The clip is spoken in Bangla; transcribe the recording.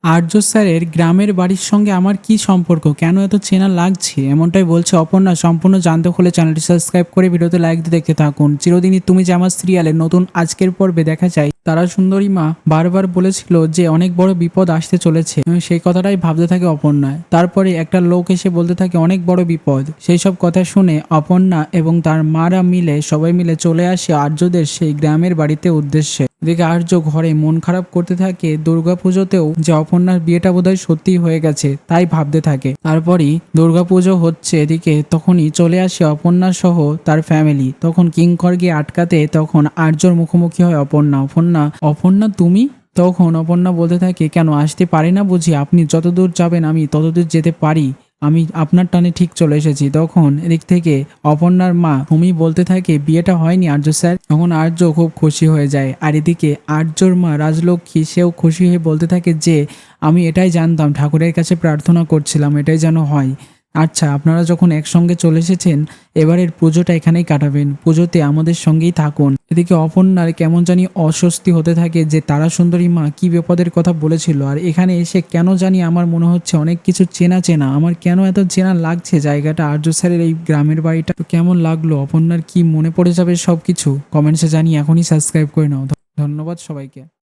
আর্য স্যারের গ্রামের বাড়ির সঙ্গে আমার কি সম্পর্ক, কেন এত চেনা লাগছে, এমনটাই বলছে অপর্ণা। সম্পূর্ণ জানতে হলে চ্যানেলটি সাবস্ক্রাইব করে ভিডিওতে লাইক দিয়ে দেখতে থাকুন। চিরদিনই তুমি যে আমার সিরিয়ালের নতুন আজকের পর্বে দেখা যায় তারা সুন্দরী মা বারবার বলেছিল যে অনেক বড় বিপদ আসতে চলেছে, সেই কথাটাই ভাবতে থাকে অপর্ণা। তারপরে একটা লোক এসে বলতে থাকে অনেক বড় বিপদ। সেই সব কথা শুনে অপর্ণা এবং তার মারা মিলে সবাই মিলে চলে আসে আর্যদের সেই গ্রামের বাড়িতে উদ্দেশ্যে। এদিকে আর্য ঘরে মন খারাপ করতে থাকে দুর্গাপুজোতেও যে অপর্ণার বিয়েটা বোধহয় সত্যি হয়ে গেছে তাই ভাবতে থাকে। তারপরই দুর্গাপুজো হচ্ছে, এদিকে তখনই চলে আসে অপর্ণা সহ তার ফ্যামিলি। তখন কিঙ্কর গিয়ে আটকাতে তখন আর্যর মুখোমুখি হয় অপর্ণা। অপর্ণা তুমি? তখন অপর্ণা বলতে থাকে কেন আসতে পারি না বুঝি? আপনি যতদূর যাবেন আমি ততদূর যেতে পারি, আমি আপনার টানে ঠিক চলে এসেছি। তখন এদিক থেকে অপর্ণার মা ভূমি বলতে থাকে বিয়েটা হয়নি আর্য স্যার। তখন আর্য খুব খুশি হয়ে যায়। আর এদিকে আর্যর মা রাজলক্ষ্মী সেও খুশি হয়ে বলতে থাকে যে আমি এটাই জানতাম, ঠাকুরের কাছে প্রার্থনা করছিলাম এটাই যেন হয়। আচ্ছা, আপনারা যখন একসঙ্গে চলে এসেছেন এবারের পুজোটা এখানেই কাটাবেন, পুজোতে আমাদের সঙ্গেই থাকুন। এদিকে অপর্ণার কেমন জানি অস্বস্তি হতে থাকে যে তারা সুন্দরী মা কি বিপদের কথা বলেছিল, আর এখানে এসে কেন জানি আমার মনে হচ্ছে অনেক কিছু চেনা চেনা, আমার কেন এত চেনা লাগছে জায়গাটা। আর্য স্যারের এই গ্রামের বাড়িটা তো কেমন লাগলো, অপর্ণার কি মনে পড়ে যাবে সবকিছু? কমেন্টসে জানি, এখনই সাবস্ক্রাইব করে নাও। ধন্যবাদ সবাইকে।